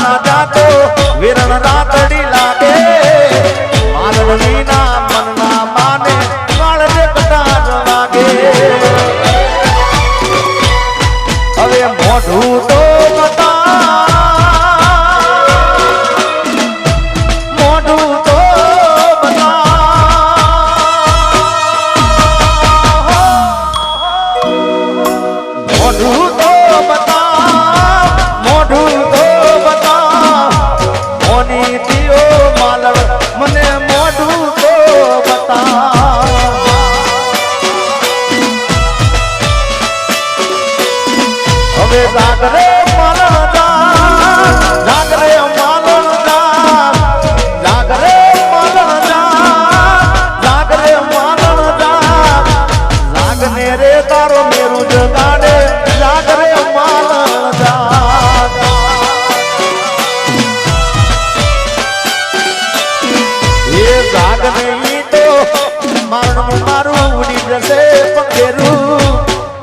ના જાતો વિરણ રાતડી લાગે માલવણી ના મન ના માને કાળજે કટાર લાગે હવે મોઢું તો જાગરે માલણ જા જાગરે માલણ જા જાગરે માલણ જા જાગરે માલણ જા જાગને રે તારો મેરું જગાડે જાગરે માલણ જા એ જાગને ઈ તો મારણ મારું ઉડી જશે પંખેરું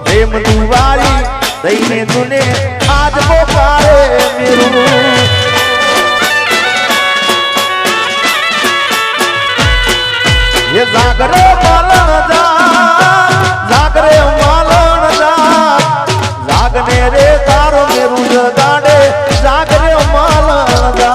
પ્રેમ દુવારી દઈને તુને આજ પોકારે મેરું ये जागरे मालन जा जागरे मालन जा जागने रे तारो मेरू जगाड़े जागरे मालन जा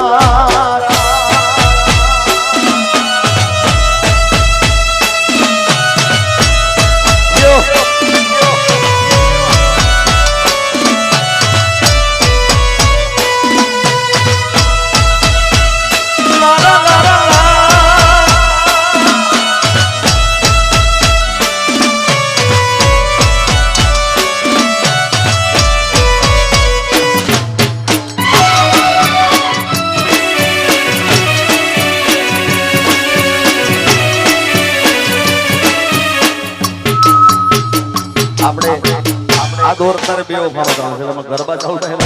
આ દોર અત્યારે બે ઉભા કરવાનો છે એટલે ગરબા ચાલુ થાય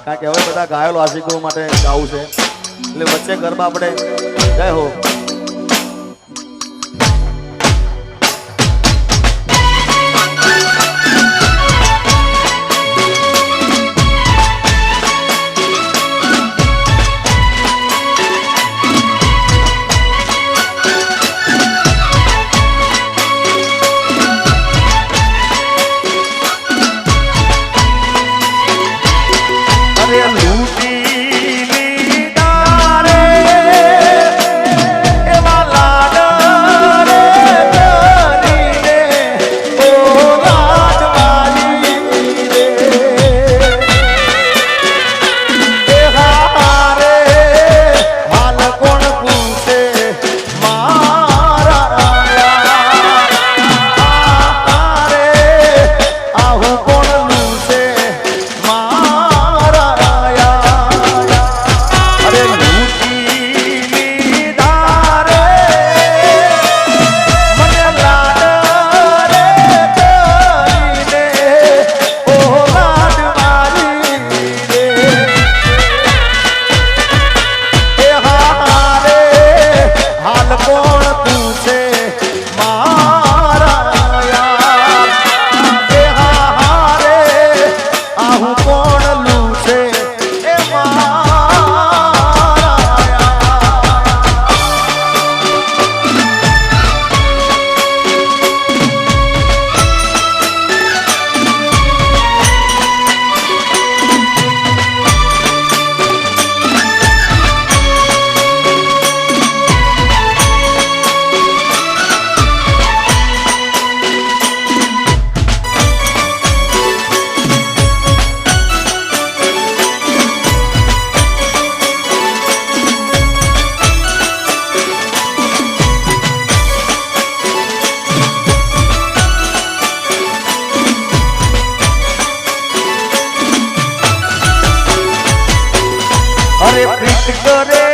કારણ કે હવે બધા ગાયેલો આશિકો માટે ગાવું છે એટલે વચ્ચે ગરબા આપણે જય હો प्रीत करे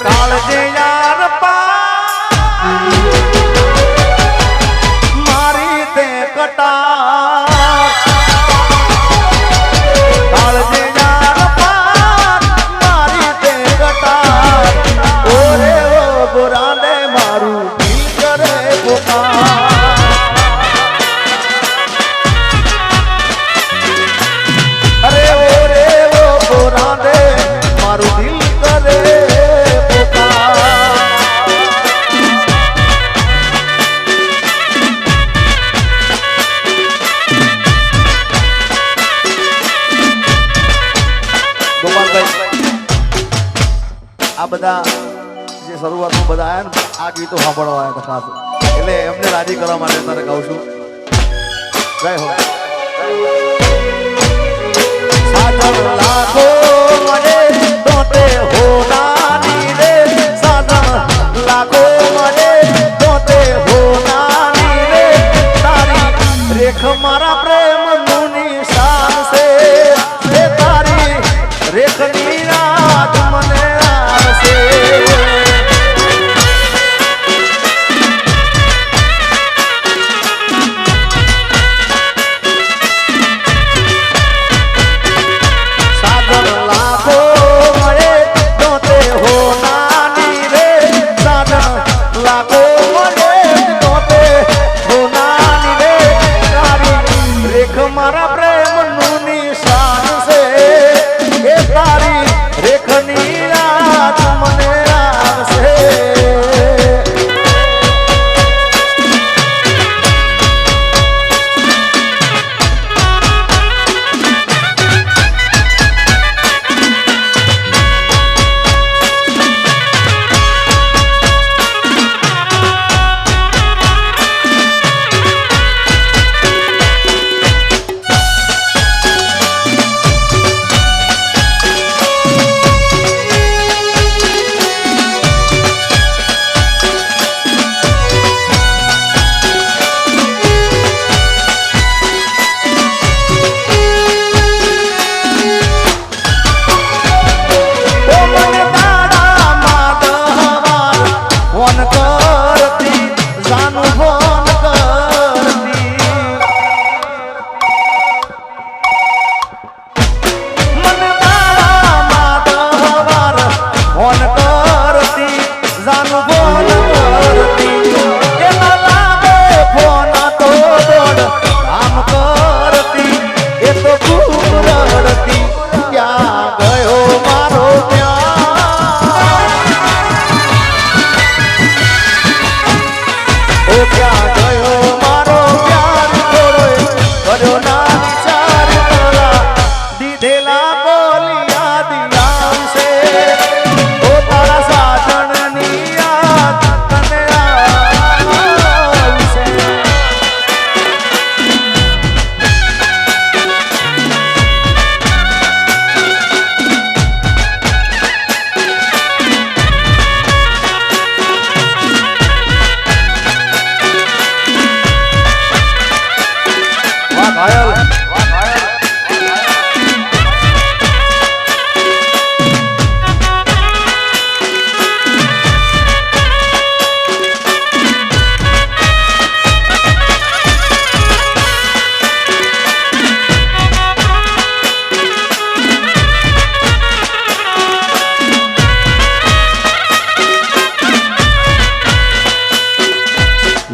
કાળજે યાર મારી તે કટા કાળજે યાર મારી તે કટા ઓરે ઓ ગોરાને મારું દિલ કરે પુકાર અરે ઓરે ઓ ગોરાને મારું દિલ કરે આ બધા જે શરૂઆતમાં બધા આયા ને આ ગીતો સાંભળવા આવ્યા હતા ખાસ એટલે એમને રાજી કરવા માટે તારે ગાઉં છું જય હો સાધન લાખો મને તોતે હોનાની રે સાધન લાખો મને તોતે હોનાની રે તારી રેખ મારા પ્રેમ નું નિશાન છે એ તારી રેખની રાત મને આવશે સાધન લાખો મળે તોતે હોનાની રે સાધન લાખો મળે તોતે હોનાની રે તારી રેખ મારા પ્રેમ નું નિશાન છે એ તારી રેખની રાત મને આવશે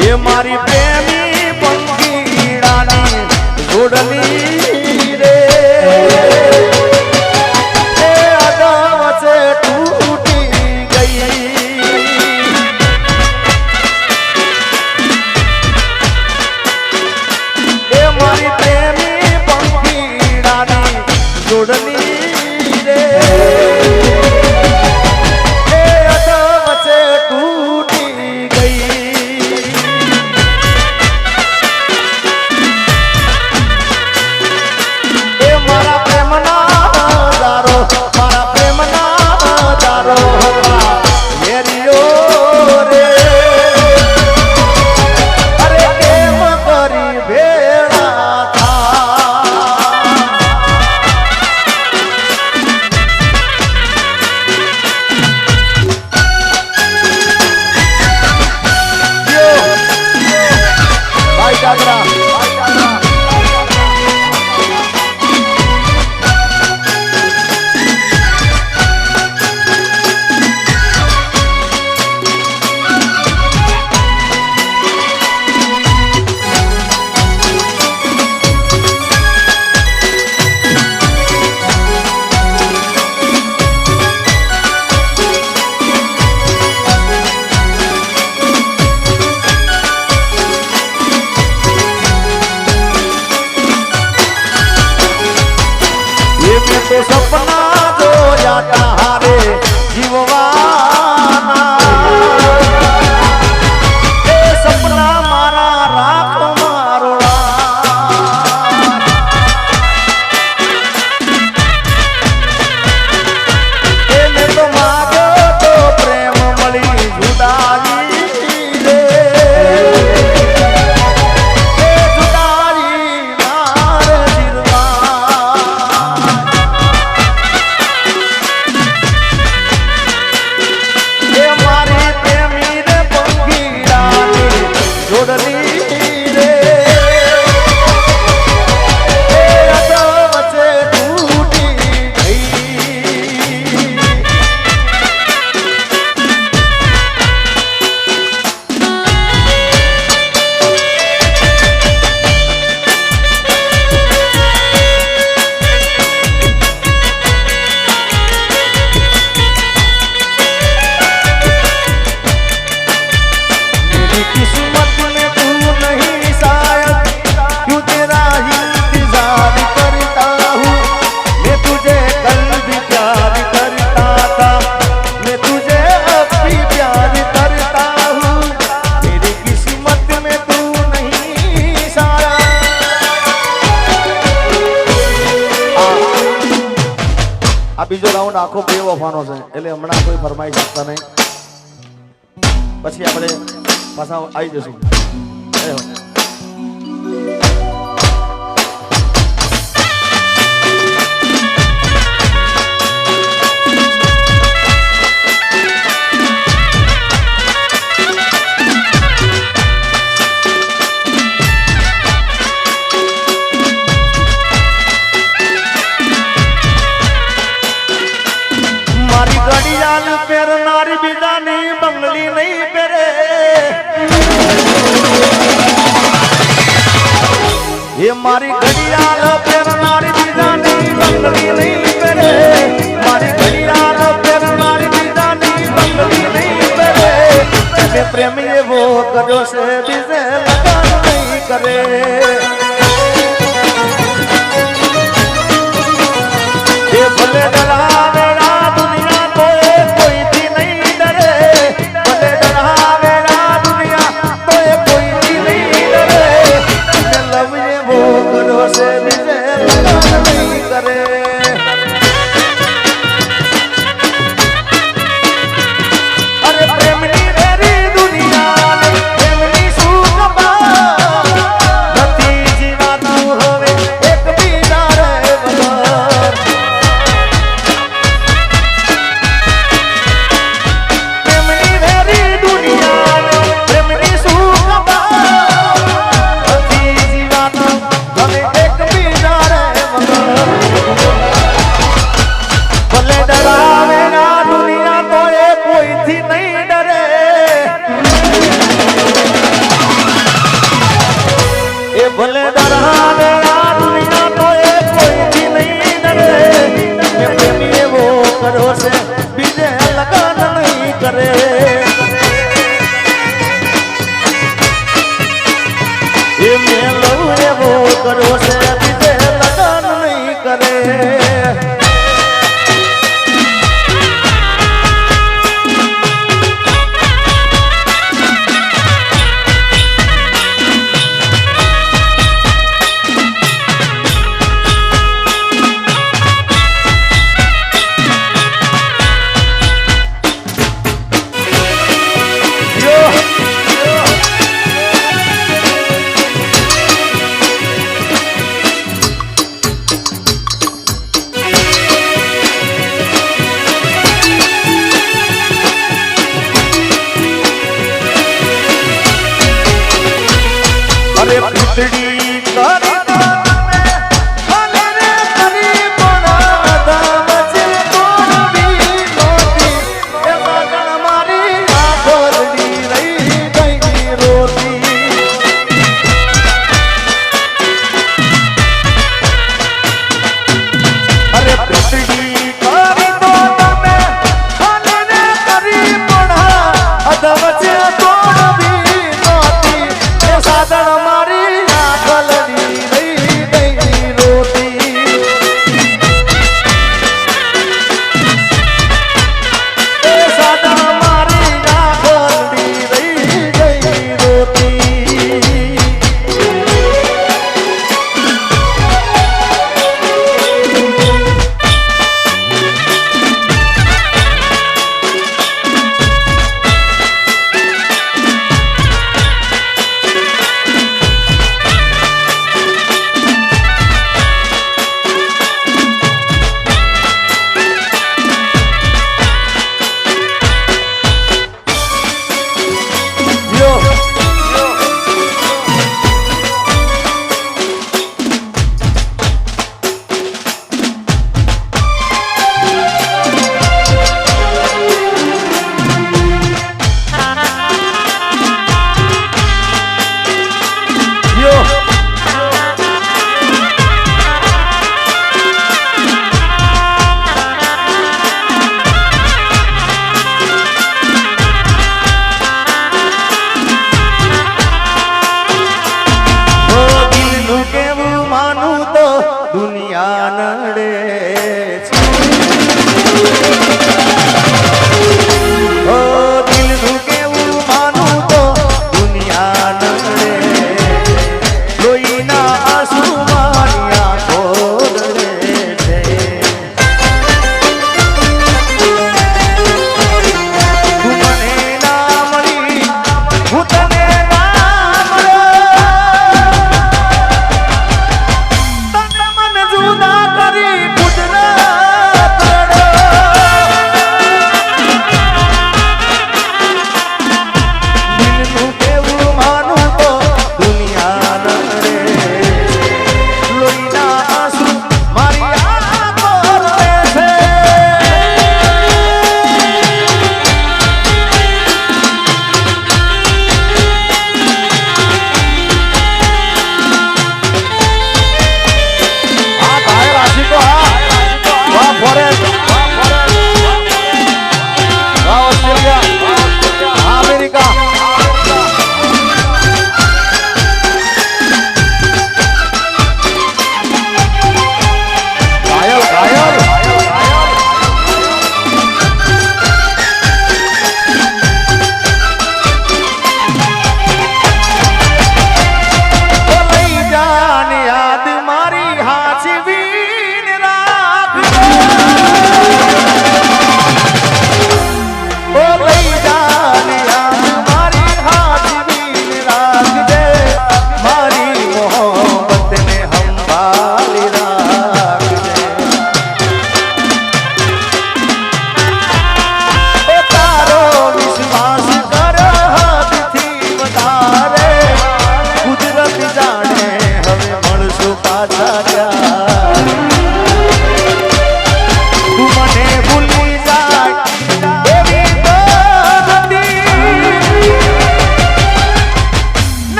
ये मारी प्रेमी पंखीड़ानी जोड़नी रे अदम से टूटी गई ये मारी प्रेमी पंखीड़ानी जोड़नी रे अदम से टूटी गई રાઉન્ડ આખો બેવફાનો છે એટલે હમણાં કોઈ ફરમાઈ શકતા નહીં પછી આપણે પાછા આવી જશું पेरनारी बिदानी बंगली नहीं पेरे ये मारी घड़ियाल पेरनारी बिदानी बंगली नहीं पेरे मारी घड़ियाल पेरनारी बिदानी बंगली नहीं पेरे तेरे प्रेम ये वो करो से बिसे लगन नहीं करे ये भले डरावे भले डरावे दुनिया तो ये कोई भी नहीं डरे प्रेमी वो करो से बीजे लगन नहीं करे ये मेलो ये वो करो से बीजे लगन नहीं करे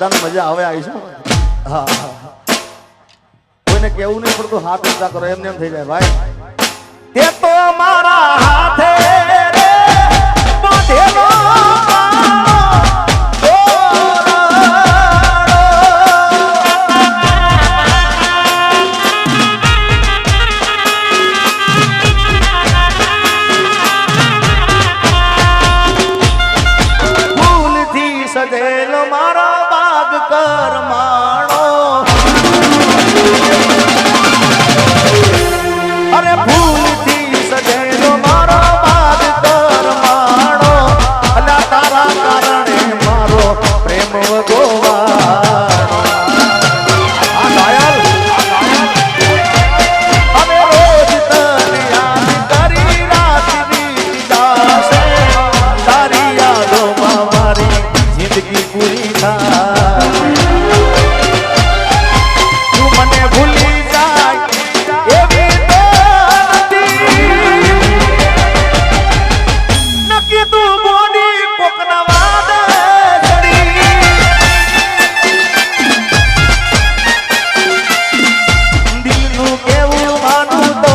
બધાને મજા આવે આવી છે હા કોઈને કેવું નહીં પડતું હાથ ઊંચા કરો એમને એમ થઈ જાય ભાઈ તે તો મારા હાથે રે બાંધેલો સજેલો મારો બાગ કરમાણો અરે ફૂલથી સજેલો મારો બાગ કરમાણો અલા તારા કારણે મારો પ્રેમ ગોવાણો આ ઘાયલ અમે રોજ તને યાદ કરી રાત વીતી જાશે તારી યાદોમાં મારી જિંદગી પૂરી થાય તું મને ભૂલી જાય એવી તો નથી નક્કી તું બોડી કોકના વાદે ચડી દિલનું કેવું માનું તો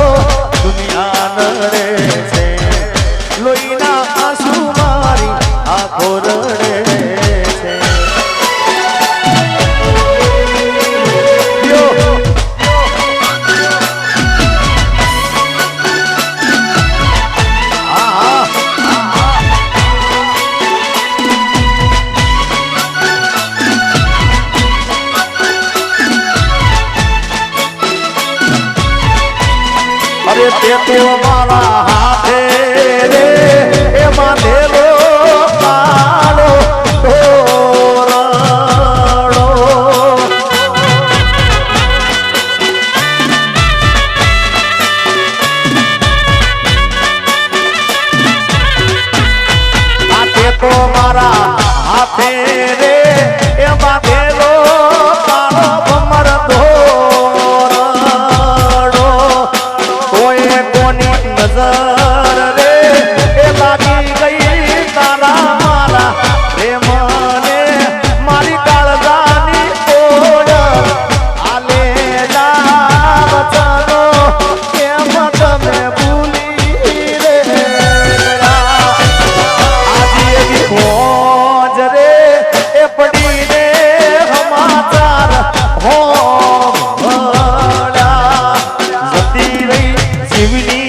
દુનિયા નડે છે લોહીના આંસુ મારી આંખો રડે અરે તે તો મારા હાથે રે એ બાંધેલો કાળો તોરણો આ તે તો મારા હાથે રે એ બાંધેલો કાળો ભમર નજર રે એ લાગી ગઈ તારા મારા પ્રેમને મારી કાળજાની તોડ આલે વચનો કેમ તમે ભૂલી રે આજે એવી મોજ રે એ પડીને સમાચાર હો જતી રહી જીવની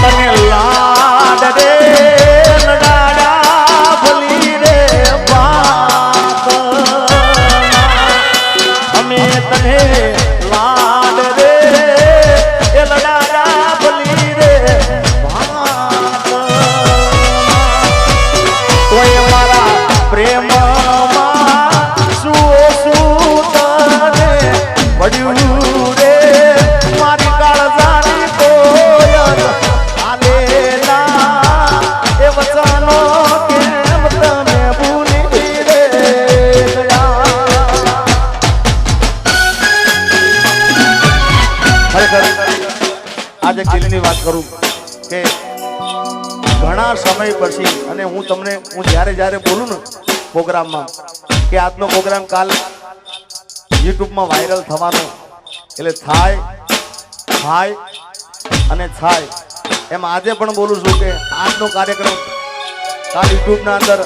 તને લાડ રે લડાડા ભલી રે વાત અમે તને લાડ રે એ લડાડા ભલી રે વાત કોઈ મારા પ્રેમમાં શું તને પડ્યું રે મારી કાળજાની કોયલ વચનો કેમ તમે ભૂલી રે ખરેખર આજે દિલની વાત કરું કે ઘણા સમય પછી અને હું જ્યારે બોલું ને પ્રોગ્રામમાં કે આજનો પ્રોગ્રામ કાલ યુટ્યુબમાં વાયરલ થવાનો એટલે થાય અને થાય એમ આજે પણ બોલું છું કે આજનો કાર્યક્રમ કાલ યુટ્યુબના અંદર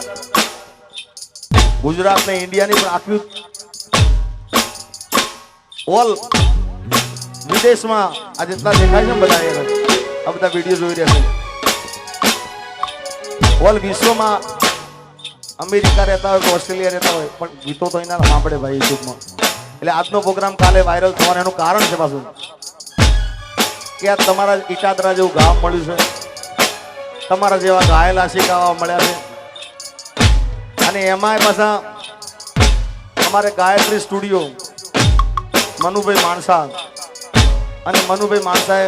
ગુજરાત ને ઇન્ડિયાની પણ આખી ઓલ વિદેશમાં આ જેટલા દેખાય છે ને બધા આ બધા વિડીયો જોઈ રહ્યા છે ઓલ વિશ્વમાં અમેરિકા રહેતા હોય કે ઓસ્ટ્રેલિયા રહેતા હોય પણ ગીતો તો એના સાંભળે ભાઈ યુટ્યુબમાં એટલે આજનો પ્રોગ્રામ કાલે વાયરલ થવાનું એનું કારણ છે પાછું કે આ તમારા ઇટાદરા જેવું ગામ મળ્યું છે તમારા જેવા ગાયેલા શીખાવા મળ્યા છે અને એમાંય પાછા અમારે ગાયત્રી સ્ટુડિયો મનુભાઈ માણસા અને મનુભાઈ માણસાએ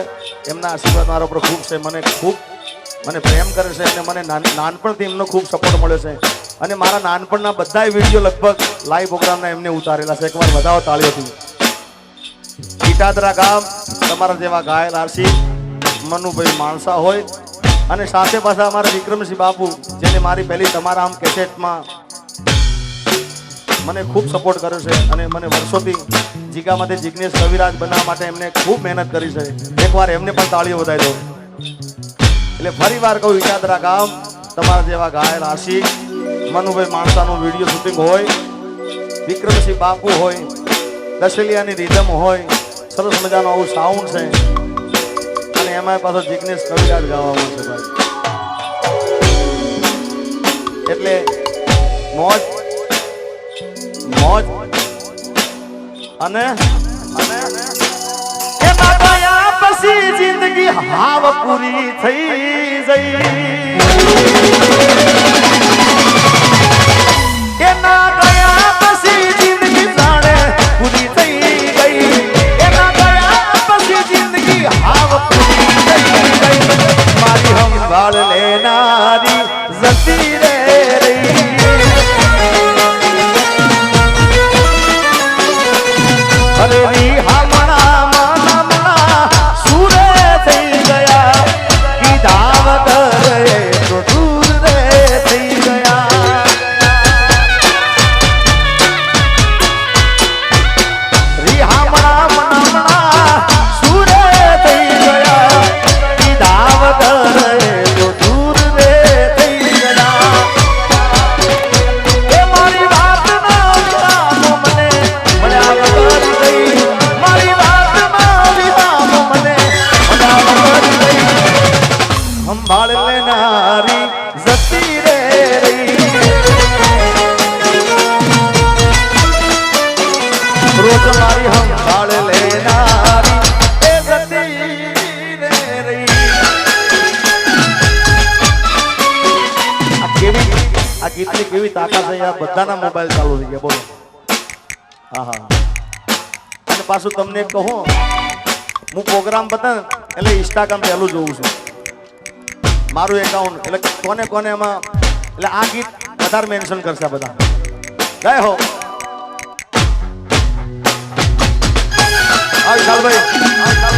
એમના આશીર્વાદ મારા ઉપર ખૂબ છે મને પ્રેમ કરે છે અને મને નાનપણથી એમનો ખૂબ સપોર્ટ મળ્યો છે અને મારા નાનપણના બધા વિડીયો લગભગ લાઈવ પ્રોગ્રામના એમને ઉતારેલા છે એકવાર વધાવો તાળીઓથી ઇટાદરા ગામ તમારા જેવા ગાયેલ આરસી મનુભાઈ માણસા હોય અને સાથે પાછા અમારા વિક્રમસિંહ બાપુ જેને મારી પહેલી તમારા આમ કેસેટમાં મને ખૂબ સપોર્ટ કર્યો છે અને મને વર્ષોથી જીગામાંથી જિગ્નેશ કવિરાજ બનાવવા માટે એમને ખૂબ મહેનત કરી છે એકવાર એમને પણ તાળીઓ વધારી દો એટલે ફરી વાર કહું ઇટાદરા ગામ તમારા જેવા ગાયેલ આશિક મનુભાઈ માણસાનું વિડીયો શૂટિંગ હોય વિક્રમસિંહ બાપુ હોય દશેલિયાની રીધમ હોય સરસ મજાનું આવું સાઉન્ડ છે અને એમાં પાછો જિગ્નેશ કવિરાજ ગાવામાં છે ભાઈ એટલે મોજ અને એમાં ગયા પછી જિંદગી હાવ પૂરી થઈ જઈ એના ગયા પછી જિંદગી જાણે પૂરી થઈ ગઈ એના ગયા પછી જિંદગી હાવ પૂરી થઈ ગઈ મારી સંભાળ લેનારી જતી રે રહી અરે હમણા મનમણા સુરે થઈ ગયા કીધા વગર તો દૂર રે થઈ ગયા રી હમણા મનમણા સુરે થઈ ગયા કીધા વગર તો દૂર રે થઈ ગયા એ મારી વાત ના મને મળ્યા વગર સંભાળ લેનારી જતી રે રહી રોજ મારી સંભાળ લેનારી એ જતી રે રહી આ ગીતની કેવી તાકાત છે યાર બધાના મોબાઈલ ચાલુ થઈ ગયા બોલો હા અને પાછું તમને કહું હું પ્રોગ્રામ બતા એટલે ઇન્સ્ટાગ્રામ પહેલું જોઉં છું મારું એકાઉન્ટ એટલે કોને એમાં એટલે આ ગીત વધારે મેન્શન કરશે બધા જય હો વિશાલભાઈ